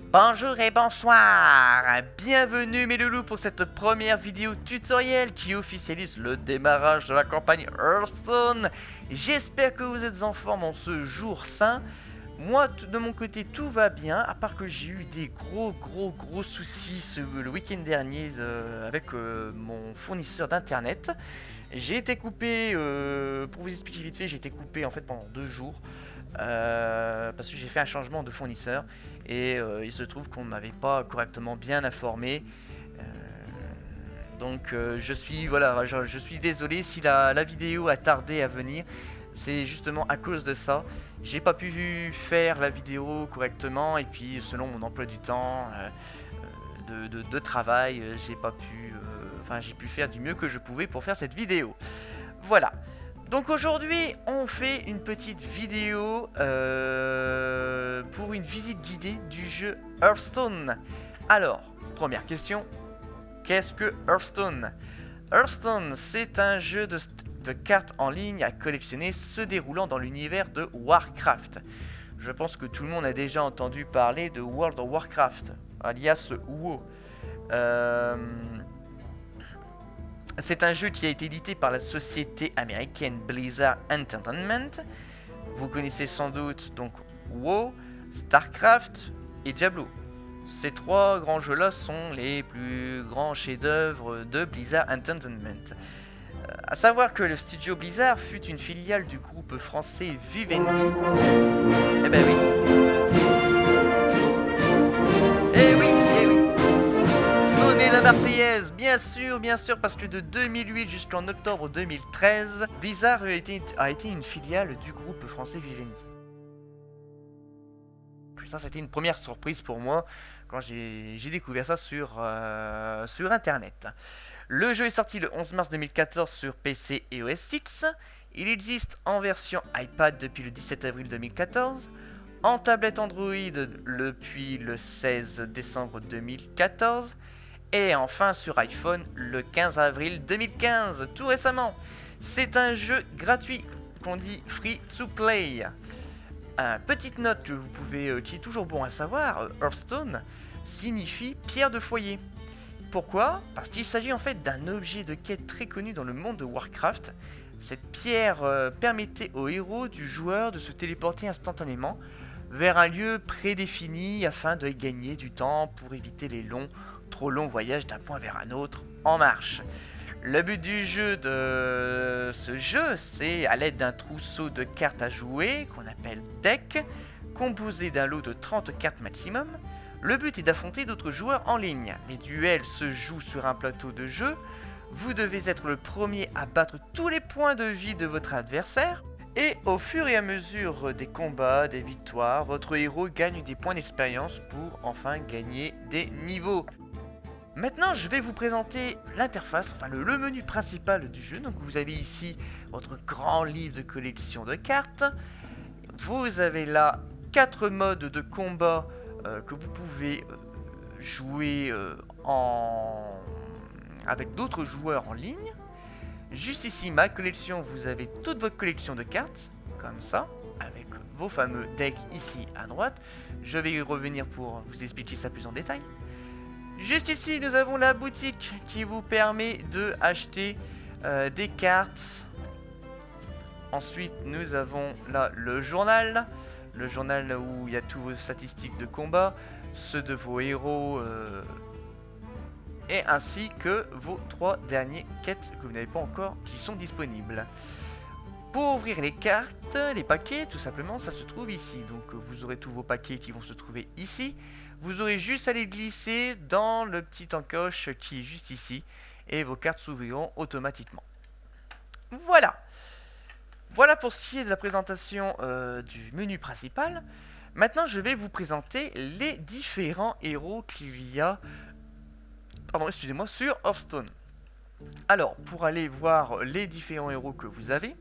Bonjour et bonsoir, bienvenue mes loulous pour cette première vidéo tutoriel qui officialise le démarrage de la campagne Hearthstone. J'espère que vous êtes en forme en ce jour saint. Moi de mon côté tout va bien, à part que j'ai eu des gros soucis le week-end dernier avec mon fournisseur d'internet. J'ai été coupé, pour vous expliquer vite fait, j'ai été coupé en fait pendant 2 jours. Parce que j'ai fait un changement de fournisseur et il se trouve qu'on ne m'avait pas correctement bien informé. Je suis désolé si la vidéo a tardé à venir. C'est justement à cause de ça. J'ai pas pu faire la vidéo correctement et puis selon mon emploi du temps de travail, j'ai pu faire du mieux que je pouvais pour faire cette vidéo. Voilà. Donc aujourd'hui, on fait une petite vidéo pour une visite guidée du jeu Hearthstone. Alors, première question, qu'est-ce que Hearthstone? Hearthstone, c'est un jeu de cartes en ligne à collectionner se déroulant dans l'univers de Warcraft. Je pense que tout le monde a déjà entendu parler de World of Warcraft, alias WoW. C'est un jeu qui a été édité par la société américaine Blizzard Entertainment. Vous connaissez sans doute donc WoW, StarCraft et Diablo. Ces 3 grands jeux-là sont les plus grands chefs-d'œuvre de Blizzard Entertainment. A savoir que le studio Blizzard fut une filiale du groupe français Vivendi. Eh ben oui. La Marseillaise, bien sûr, parce que de 2008 jusqu'en octobre 2013, Blizzard a été une filiale du groupe français Vivendi. Ça, c'était une première surprise pour moi quand j'ai découvert ça sur internet. Le jeu est sorti le 11 mars 2014 sur PC et OS X. Il existe en version iPad depuis le 17 avril 2014, en tablette Android depuis le 16 décembre 2014, et enfin sur iPhone le 15 avril 2015, tout récemment. C'est un jeu gratuit, qu'on dit free to play. Petite note que vous pouvez, qui est toujours bon à savoir, Hearthstone signifie pierre de foyer. Pourquoi? Parce qu'il s'agit en fait d'un objet de quête très connu dans le monde de Warcraft. Cette pierre permettait aux héros du joueur de se téléporter instantanément vers un lieu prédéfini afin de gagner du temps pour éviter les trop longs voyages d'un point vers un autre en marche. Le but du jeu de ce jeu, c'est à l'aide d'un trousseau de cartes à jouer, qu'on appelle deck, composé d'un lot de 30 cartes maximum. Le but est d'affronter d'autres joueurs en ligne. Les duels se jouent sur un plateau de jeu. Vous devez être le premier à battre tous les points de vie de votre adversaire. Et au fur et à mesure des combats, des victoires, votre héros gagne des points d'expérience pour enfin gagner des niveaux. Maintenant, je vais vous présenter l'interface, le menu principal du jeu. Donc vous avez ici votre grand livre de collection de cartes. Vous avez là 4 modes de combat que vous pouvez jouer avec d'autres joueurs en ligne. Juste ici, ma collection, vous avez toute votre collection de cartes, comme ça, avec vos fameux decks ici à droite. Je vais y revenir pour vous expliquer ça plus en détail. Juste ici, nous avons la boutique qui vous permet de acheter des cartes. Ensuite, nous avons là le journal où il y a tous vos statistiques de combat, ceux de vos héros, et ainsi que vos 3 dernières quêtes que vous n'avez pas encore, qui sont disponibles. Pour ouvrir les cartes, les paquets, tout simplement, ça se trouve ici. Donc vous aurez tous vos paquets qui vont se trouver ici. Vous aurez juste à les glisser dans le petit encoche qui est juste ici. Et vos cartes s'ouvriront automatiquement. Voilà. Voilà pour ce qui est de la présentation du menu principal. Maintenant, je vais vous présenter les différents héros qu'il y a sur Hearthstone. Alors, pour aller voir les différents héros que vous avez,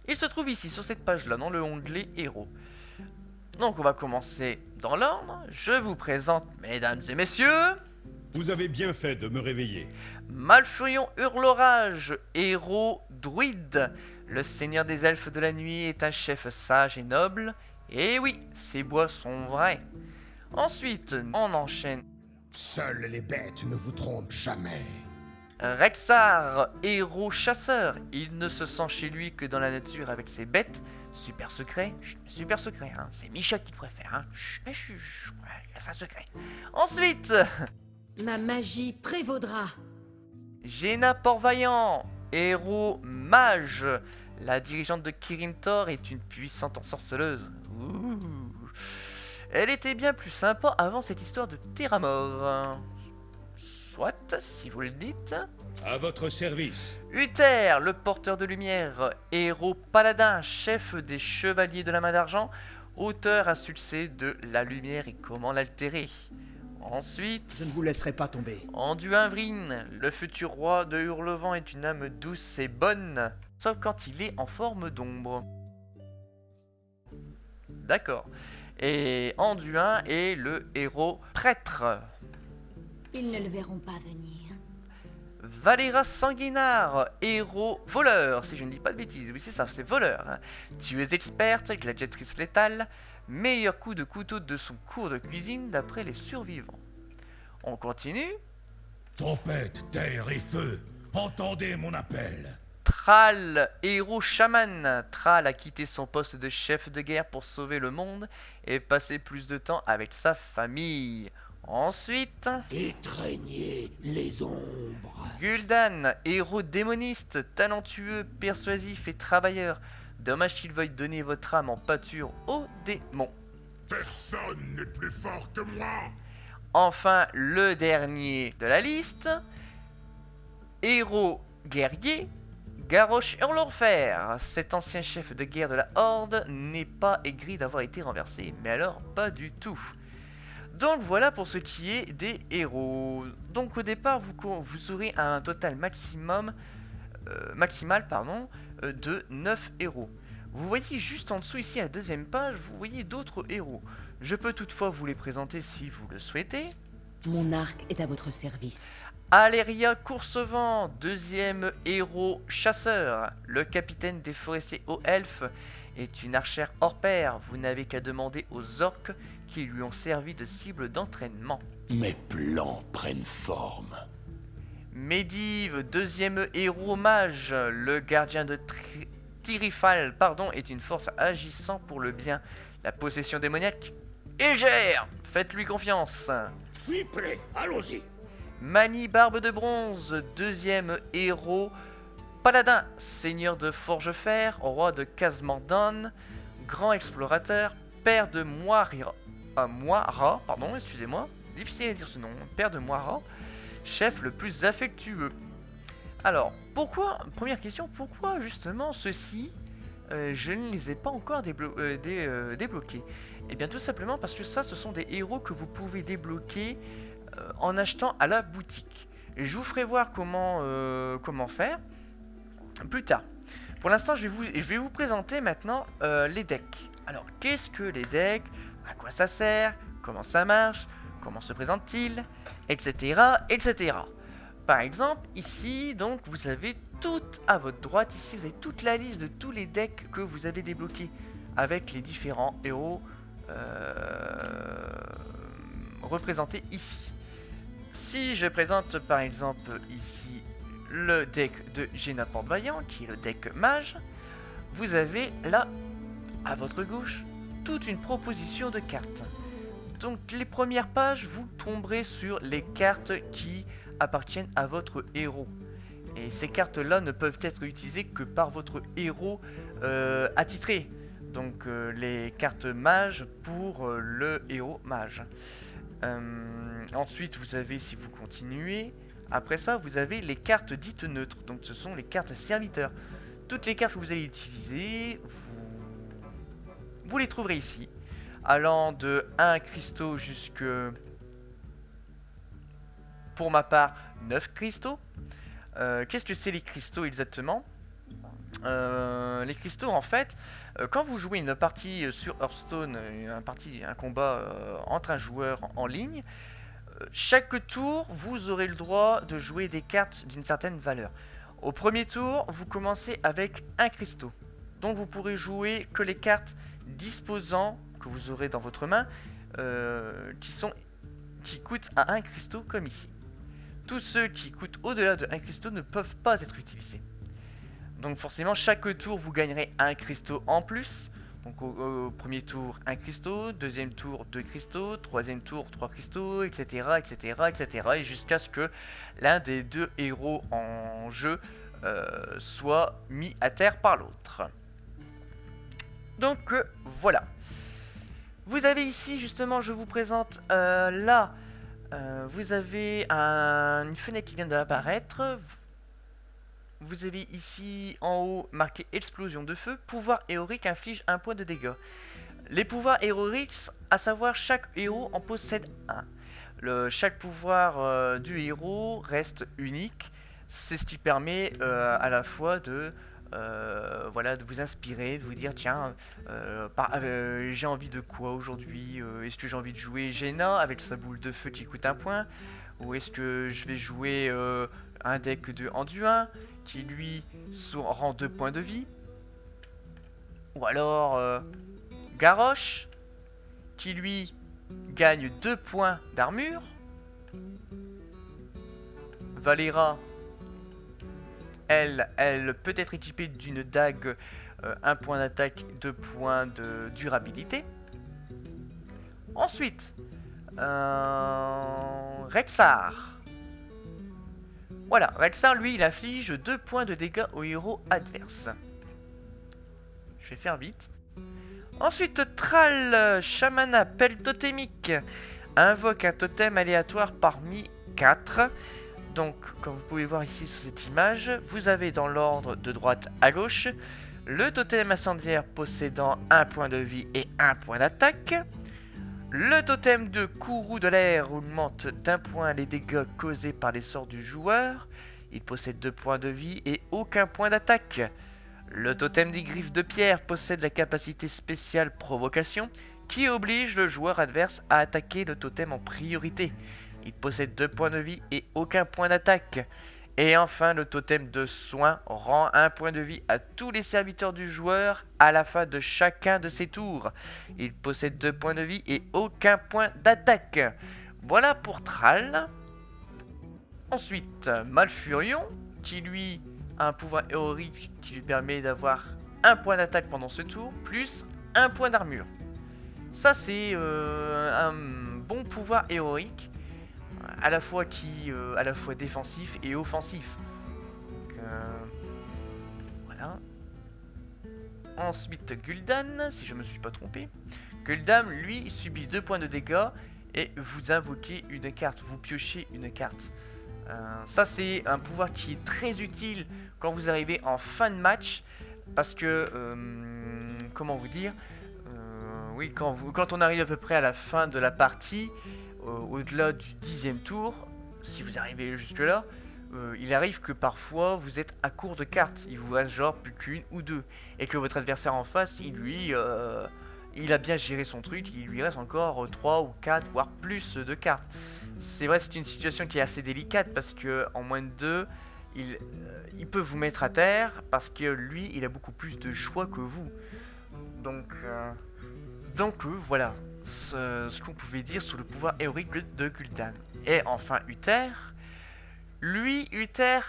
il se trouve ici, sur cette page-là, dans le onglet Héros. Donc, on va commencer dans l'ordre. Je vous présente, mesdames et messieurs... Vous avez bien fait de me réveiller. Malfurion Hurlorage, héros druide. Le seigneur des elfes de la nuit est un chef sage et noble. Et oui, ses bois sont vrais. Ensuite, on enchaîne. Seules les bêtes ne vous trompent jamais. Rexar, héros chasseur. Il ne se sent chez lui que dans la nature avec ses bêtes. Super secret, chut, super secret, hein. C'est Micha qui préfère, hein. Chut, chut, chut, ouais, c'est un secret. Ensuite, Ma magie prévaudra. Jaina Port-Vaillant, héros mage. La dirigeante de Kirin Tor est une puissante ensorceleuse. Ouh. Elle était bien plus sympa avant cette histoire de Terramore. Soit, si vous le dites. À votre service. Uther, le porteur de lumière, héros paladin, chef des chevaliers de la main d'argent, auteur à succès de La lumière et comment l'altérer. Ensuite, Je ne vous laisserai pas tomber. Anduin-Vryn, le futur roi de Hurlevent est une âme douce et bonne, sauf quand il est en forme d'ombre. D'accord. Et Anduin est le héros prêtre. Ils ne le verront pas venir. Valéra Sanguinard, héros voleur, si je ne dis pas de bêtises, oui c'est ça, c'est voleur. Tueuse experte, gladiatrice létale, meilleur coup de couteau de son cours de cuisine d'après les survivants. On continue. Tempête, terre et feu, entendez mon appel. Thrall, héros chaman. Thrall a quitté son poste de chef de guerre pour sauver le monde et passer plus de temps avec sa famille. Ensuite, Étreignez les ombres. Gul'dan, héros démoniste, talentueux, persuasif et travailleur. Dommage qu'il veuille donner votre âme en pâture aux démons. Personne n'est plus fort que moi. Enfin, le dernier de la liste, héros guerrier, Garrosh Hurlorfer. Cet ancien chef de guerre de la Horde n'est pas aigri d'avoir été renversé, mais alors pas du tout. Donc voilà pour ce qui est des héros. Donc au départ, vous aurez un total maximal de 9 héros. Vous voyez juste en dessous ici à la deuxième page, vous voyez d'autres héros. Je peux toutefois vous les présenter si vous le souhaitez. Mon arc est à votre service. Aléria Coursevent, deuxième héros chasseur. Le capitaine des forestiers aux elfes est une archère hors pair. Vous n'avez qu'à demander aux orques qui lui ont servi de cible d'entraînement. Mes plans prennent forme. Medivh, deuxième héros mage. Le gardien de Tirifal, est une force agissant pour le bien. La possession démoniaque Égère, faites-lui confiance. Je suis prêt, allons-y. Mani Barbe de Bronze, deuxième héros paladin, seigneur de Forgefer, roi de Khazmordon, grand explorateur, père de Moira, difficile à dire ce nom, père de Moira, chef le plus affectueux. Alors, première question, pourquoi justement ceux-ci, je ne les ai pas encore débloqués? Eh bien tout simplement parce que ça, ce sont des héros que vous pouvez débloquer en achetant à la boutique. Et je vous ferai voir comment faire plus tard. Pour l'instant, je vais vous présenter maintenant les decks. Alors, qu'est-ce que les decks? À quoi ça sert? Comment ça marche? Comment se présente-t-il? Etc. etc. Par exemple, ici, donc, vous avez tout à votre droite, ici, vous avez toute la liste de tous les decks que vous avez débloqués avec les différents héros représentés ici. Si je présente par exemple ici le deck de Jaina Port-Vaillant, qui est le deck mage, vous avez là, à votre gauche, toute une proposition de cartes. Donc les premières pages, vous tomberez sur les cartes qui appartiennent à votre héros. Et ces cartes-là ne peuvent être utilisées que par votre héros attitré. Donc les cartes mages pour le héros mage. Ensuite, vous avez, si vous continuez, après ça, vous avez les cartes dites neutres. Donc ce sont les cartes serviteurs. Toutes les cartes que vous allez utiliser, vous les trouverez ici. Allant de 1 cristaux jusque, pour ma part, 9 cristaux. Qu'est-ce que c'est les cristaux exactement? Les cristaux, en fait, quand vous jouez une partie sur Hearthstone, un combat entre un joueur en ligne, chaque tour, vous aurez le droit de jouer des cartes d'une certaine valeur. Au premier tour, vous commencez avec un cristaux. Donc vous pourrez jouer que les cartes disposant, que vous aurez dans votre main, qui coûtent à 1 cristaux comme ici. Tous ceux qui coûtent au-delà de 1 cristaux ne peuvent pas être utilisés. Donc forcément, chaque tour, vous gagnerez 1 cristaux en plus. Donc au premier tour, 1 cristaux, deuxième tour, 2 cristaux, troisième tour, 3 cristaux, etc. etc. etc. et jusqu'à ce que l'un des deux héros en jeu soit mis à terre par l'autre. Donc voilà. Vous avez ici, justement, je vous présente là, vous avez une fenêtre qui vient d'apparaître. Vous avez ici en haut marqué explosion de feu. Pouvoir héroïque inflige 1 point de dégâts. Les pouvoirs héroïques, à savoir chaque héros en possède un. Chaque pouvoir du héros reste unique. C'est ce qui permet à la fois de voilà, de vous inspirer, de vous dire tiens, j'ai envie de quoi aujourd'hui, est-ce que j'ai envie de jouer Jaina avec sa boule de feu qui coûte 1 point, ou est-ce que je vais jouer un deck de Anduin qui lui rend 2 points de vie, ou alors Garrosh qui lui gagne 2 points d'armure, Valera, elle peut être équipée d'une dague, 1 point d'attaque, 2 points de durabilité. Ensuite, Rexxar. Voilà, Rexxar, lui, il inflige 2 points de dégâts au héros adverse. Je vais faire vite. Ensuite, Thrall, Chamana, pelle totémique, invoque un totem aléatoire parmi 4. Donc, comme vous pouvez voir ici sur cette image, vous avez dans l'ordre de droite à gauche le totem incendiaire possédant 1 point de vie et 1 point d'attaque. Le totem de courroux de l'air augmente d'1 point les dégâts causés par les sorts du joueur. Il possède 2 points de vie et aucun point d'attaque. Le totem des griffes de pierre possède la capacité spéciale provocation qui oblige le joueur adverse à attaquer le totem en priorité. Il possède 2 points de vie et aucun point d'attaque. Et enfin, le totem de soin rend 1 point de vie à tous les serviteurs du joueur à la fin de chacun de ses tours. Il possède 2 points de vie et aucun point d'attaque. Voilà pour Thrall. Ensuite, Malfurion, qui lui a un pouvoir héroïque qui lui permet d'avoir 1 point d'attaque pendant ce tour, plus 1 point d'armure. Ça, c'est un bon pouvoir héroïque. À la fois défensif et offensif. Donc, voilà. Ensuite, Gul'dan, si je me suis pas trompé. Gul'dan, lui, subit 2 points de dégâts et vous invoquez une carte, vous piochez une carte. Ça, c'est un pouvoir qui est très utile quand vous arrivez en fin de match, parce que, comment vous dire, oui, quand on arrive à peu près à la fin de la partie, au-delà du 10e tour, si vous arrivez jusque là, il arrive que parfois vous êtes à court de cartes, il vous reste genre plus qu'une ou deux, et que votre adversaire en face, il a bien géré son truc, il lui reste encore 3 ou 4 voire plus de cartes. C'est vrai, c'est une situation qui est assez délicate parce que en moins de 2, il peut vous mettre à terre parce que lui, il a beaucoup plus de choix que vous. Donc voilà ce qu'on pouvait dire sur le pouvoir héroïque de Gul'dan. Et enfin Uther. Lui, Uther,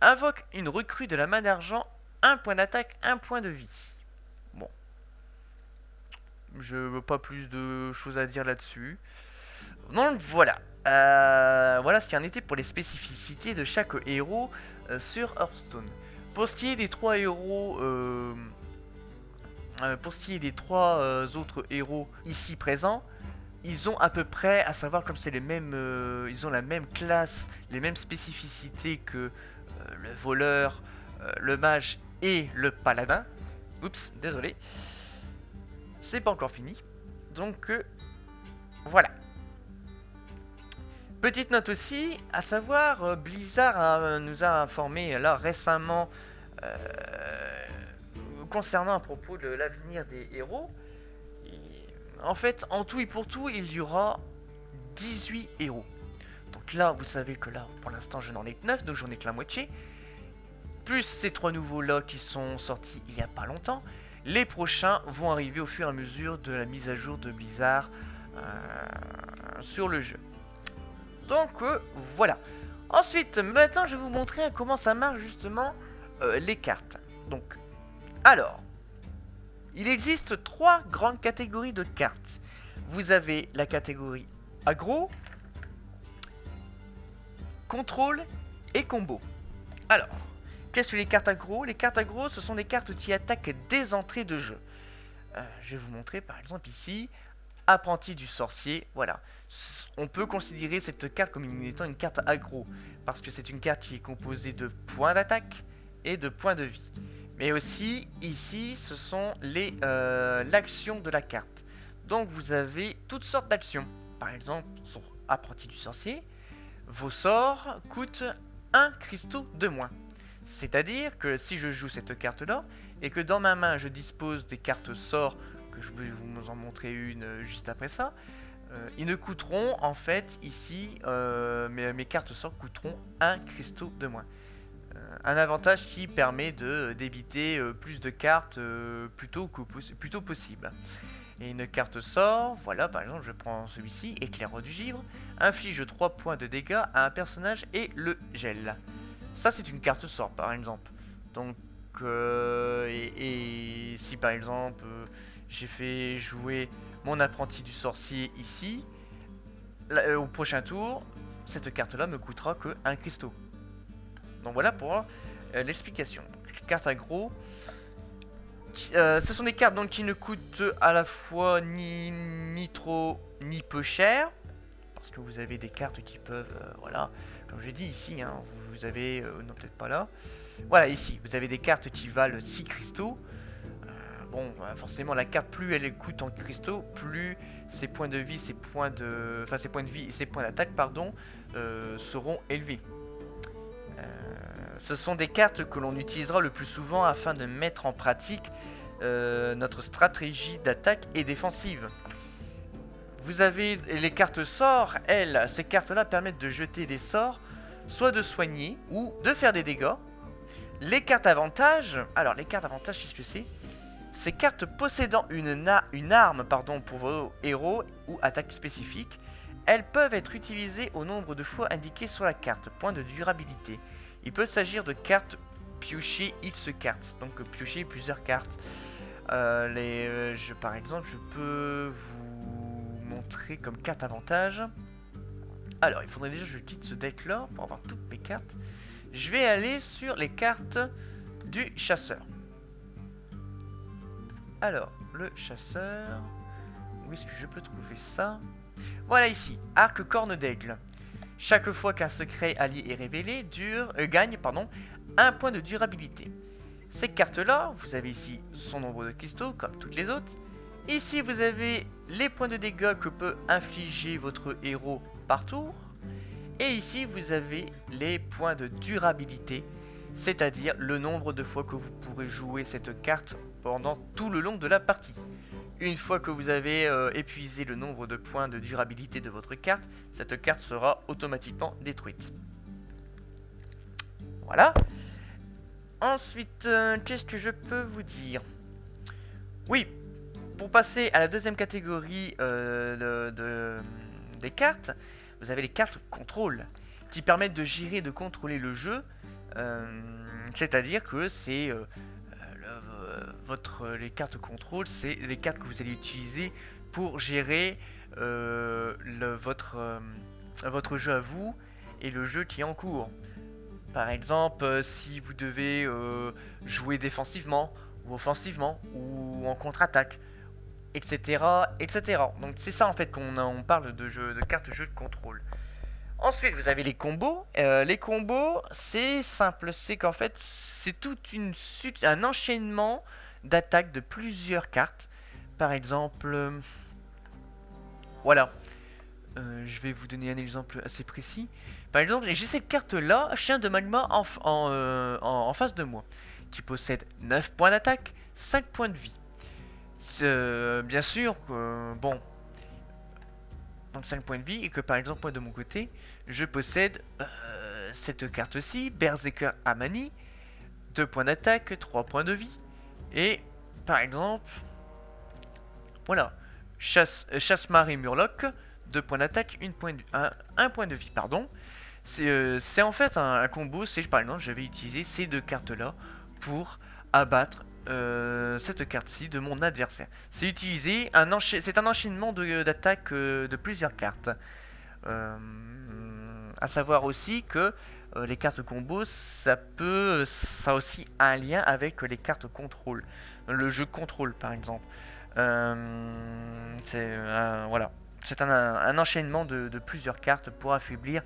invoque une recrue de la main d'argent, 1 point d'attaque, 1 point de vie. Bon. Je veux pas plus de choses à dire là-dessus. Donc voilà. Voilà ce qu'il en était pour les spécificités de chaque héros sur Hearthstone. Pour ce qui est des 3 héros... pour ce qui est des 3 autres héros ici présents, ils ont à peu près, à savoir comme c'est les mêmes, ils ont la même classe, les mêmes spécificités que le voleur, le mage et le paladin. Oups, désolé. C'est pas encore fini. Donc voilà. Petite note aussi, à savoir, Blizzard nous a informé là récemment concernant à propos de l'avenir des héros. En fait, en tout et pour tout, il y aura 18 héros. Donc là, vous savez que là, pour l'instant, je n'en ai que 9, donc j'en ai que la moitié. Plus ces 3 nouveaux là qui sont sortis il y a pas longtemps. Les prochains vont arriver au fur et à mesure de la mise à jour de Blizzard sur le jeu. Donc voilà. Ensuite, maintenant je vais vous montrer comment ça marche justement les cartes. Donc, alors, il existe 3 grandes catégories de cartes. Vous avez la catégorie aggro, contrôle et combo. Alors, qu'est-ce que les cartes aggro? Les cartes aggro, ce sont des cartes qui attaquent des entrées de jeu. Je vais vous montrer par exemple ici, apprenti du sorcier, voilà. On peut considérer cette carte comme étant une carte aggro, parce que c'est une carte qui est composée de points d'attaque et de points de vie. Mais aussi, ici, ce sont l'action de la carte. Donc vous avez toutes sortes d'actions. Par exemple, sur apprenti du sorcier, vos sorts coûtent 1 cristaux de moins. C'est-à-dire que si je joue cette carte-là, et que dans ma main je dispose des cartes sorts, que je vais vous en montrer une juste après ça, ils ne coûteront en fait ici, mes cartes sorts coûteront 1 cristaux de moins. Un avantage qui permet d'éviter plus de cartes plutôt possible. Et une carte sort, voilà par exemple je prends celui-ci, éclaireur du givre, inflige 3 points de dégâts à un personnage et le gèle. Ça c'est une carte sort par exemple. Donc et si par exemple j'ai fait jouer mon apprenti du sorcier ici, au prochain tour, cette carte là me coûtera que 1 cristaux. Donc voilà pour l'explication. Carte aggro. Ce sont des cartes donc, qui ne coûtent à la fois ni trop ni peu cher. Parce que vous avez des cartes qui peuvent, voilà, comme j'ai dit ici, hein, vous avez, non peut-être pas là. Voilà ici, vous avez des cartes qui valent 6 cristaux. Bon, forcément la carte, plus elle coûte en cristaux, plus ses points de vie, ses points de vie et ses points d'attaque, pardon, seront élevés. Ce sont des cartes que l'on utilisera le plus souvent afin de mettre en pratique notre stratégie d'attaque et défensive. Vous avez les cartes sorts, elles, ces cartes-là permettent de jeter des sorts, soit de soigner ou de faire des dégâts. Les cartes avantages, alors les cartes avantages, qu'est-ce que c'est? Ces cartes possédant une arme pour vos héros ou attaques spécifiques, elles peuvent être utilisées au nombre de fois indiqué sur la carte, point de durabilité. Il peut s'agir de cartes piocher X cartes, donc piocher plusieurs cartes. Par exemple, je peux vous montrer comme carte avantage. Alors, il faudrait déjà que je quitte ce deck là pour avoir toutes mes cartes. Je vais aller sur les cartes du chasseur. Alors, le chasseur, où est-ce que je peux trouver ça? Voilà ici, arc corne d'aigle. Chaque fois qu'un secret allié est révélé, gagne 1 point de durabilité. Ces cartes-là, vous avez ici son nombre de cristaux, comme toutes les autres. Ici, vous avez les points de dégâts que peut infliger votre héros par tour. Et ici, vous avez les points de durabilité, c'est-à-dire le nombre de fois que vous pourrez jouer cette carte pendant tout le long de la partie. Une fois que vous avez épuisé le nombre de points de durabilité de votre carte, cette carte sera automatiquement détruite. Voilà. Ensuite, qu'est-ce que je peux vous dire? Oui, pour passer à la deuxième catégorie des cartes, vous avez les cartes contrôle, qui permettent de gérer et de contrôler le jeu. C'est-à-dire que c'est... les cartes contrôle, c'est les cartes que vous allez utiliser pour gérer votre jeu à vous et le jeu qui est en cours. Par exemple, si vous devez jouer défensivement ou offensivement ou en contre-attaque, etc., etc. Donc c'est ça en fait on parle de cartes jeu de contrôle. Ensuite, vous avez les combos. Les combos, c'est simple, c'est qu'en fait, c'est un enchaînement d'attaques de plusieurs cartes. Par exemple, voilà. Je vais vous donner un exemple assez précis. Par exemple, j'ai cette carte-là, Chien de Magma en face de moi, qui possède 9 points d'attaque, 5 points de vie. Bien sûr, bon... Donc 5 points de vie, et que par exemple moi de mon côté je possède cette carte-ci, Berserker Amani, 2 points d'attaque, 3 points de vie, et par exemple, voilà, chasse-marée Murloc, 2 points d'attaque, 1 point de vie, pardon. C'est en fait un combo, c'est par exemple, je vais utiliser ces 2 cartes-là pour abattre cette carte-ci de mon adversaire. C'est un enchaînement d'attaque de plusieurs cartes. À savoir aussi que les cartes combo, ça a aussi un lien avec les cartes contrôle. Le jeu contrôle par exemple. Voilà. C'est un enchaînement de plusieurs cartes pour affaiblir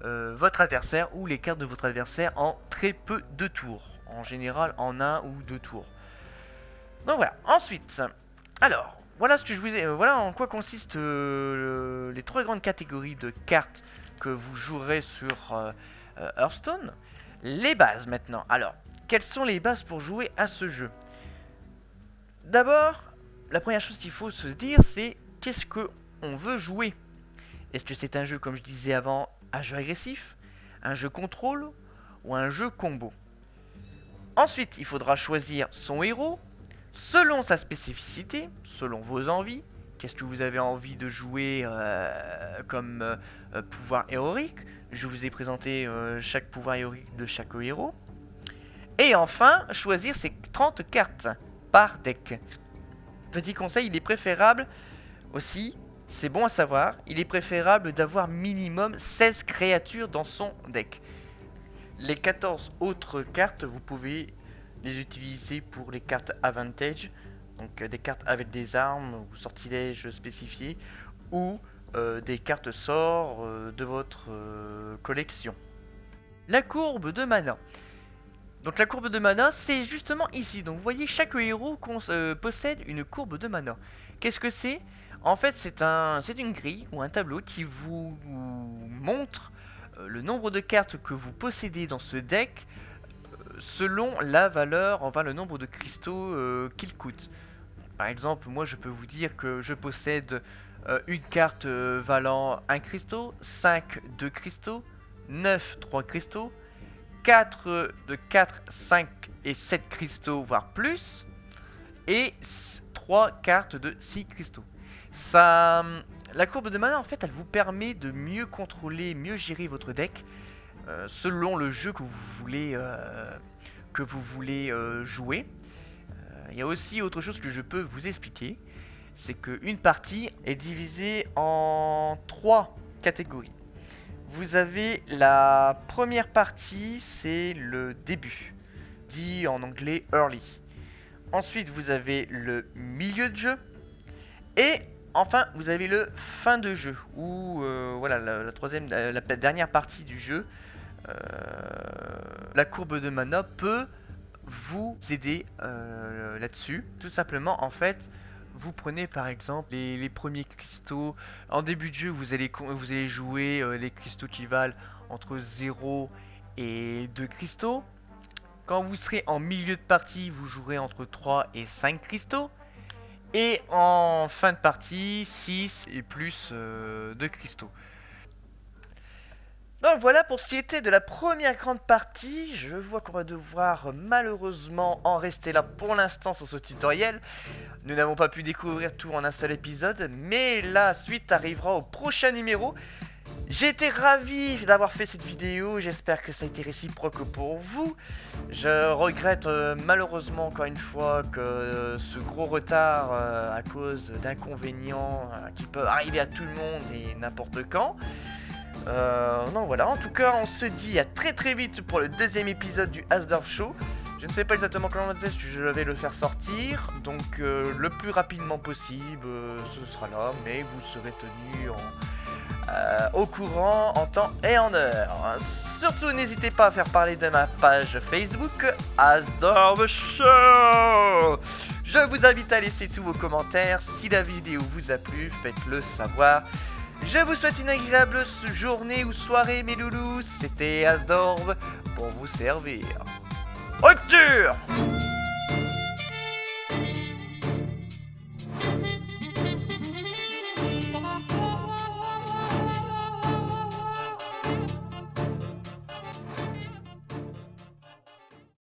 votre adversaire ou les cartes de votre adversaire en très peu de tours. En général en 1 ou 2 tours. Donc voilà. Ensuite, alors, voilà ce que je vous ai. Voilà en quoi consistent les 3 grandes catégories de cartes que vous jouerez sur Hearthstone. Les bases maintenant. Alors, quelles sont les bases pour jouer à ce jeu? D'abord, la première chose qu'il faut se dire, c'est qu'est-ce qu'on veut jouer. Est-ce que c'est un jeu, comme je disais avant, un jeu agressif, un jeu contrôle ou un jeu combo? Ensuite, il faudra choisir son héros selon sa spécificité, selon vos envies. Qu'est-ce que vous avez envie de jouer comme pouvoir héroïque? Je vous ai présenté chaque pouvoir héroïque de chaque héros. Et enfin, choisir ses 30 cartes par deck. Petit conseil, il est préférable aussi, c'est bon à savoir, il est préférable d'avoir minimum 16 créatures dans son deck. Les 14 autres cartes, vous pouvez les utiliser pour les cartes Advantage, donc des cartes avec des armes ou sortilèges spécifiés, ou des cartes sorts de votre collection. La courbe de mana. Donc la courbe de mana, c'est justement ici. Donc vous voyez, chaque héros possède une courbe de mana. Qu'est-ce que c'est? En fait, c'est une grille ou un tableau qui vous montre le nombre de cartes que vous possédez dans ce deck selon la valeur, enfin le nombre de cristaux qu'il coûte. Par exemple, moi je peux vous dire que je possède une carte valant 1 cristaux, 5 2 cristaux, 9 3 cristaux, 4 de 4, 5 et 7 cristaux voire plus, et 3 cartes de 6 cristaux. Ça, la courbe de mana en fait elle vous permet de mieux contrôler, mieux gérer votre deck selon le jeu que vous voulez jouer. Il y a aussi autre chose que je peux vous expliquer, c'est qu'une partie est divisée en 3 catégories. Vous avez la première partie, c'est le début, dit en anglais early. Ensuite, vous avez le milieu de jeu. Et enfin, vous avez le fin de jeu, où voilà, la dernière partie du jeu. La courbe de mana peut vous aider là-dessus. Tout simplement, en fait, vous prenez par exemple les premiers cristaux. En début de jeu, vous allez jouer les cristaux qui valent entre 0 et 2 cristaux. Quand vous serez en milieu de partie, vous jouerez entre 3 et 5 cristaux. Et en fin de partie, 6 et plus de cristaux. Donc voilà pour ce qui était de la première grande partie. Je vois qu'on va devoir malheureusement en rester là pour l'instant sur ce tutoriel. Nous n'avons pas pu découvrir tout en un seul épisode, mais la suite arrivera au prochain numéro. J'ai été ravi d'avoir fait cette vidéo, j'espère que ça a été réciproque pour vous. Je regrette malheureusement encore une fois que ce gros retard à cause d'inconvénients qui peuvent arriver à tout le monde et n'importe quand. Donc voilà, en tout cas on se dit à très très vite pour le deuxième épisode du Hasdorf Show. Je ne sais pas exactement quand je vais le faire sortir, donc le plus rapidement possible ce sera là, mais vous serez tenu au courant en temps et en heure. Surtout n'hésitez pas à faire parler de ma page Facebook Hasdorf Show. Je vous invite à laisser tous vos commentaires. Si la vidéo vous a plu, faites-le savoir. Je vous souhaite une agréable journée ou soirée mes loulous. C'était Hasdorf pour vous servir. Rupture!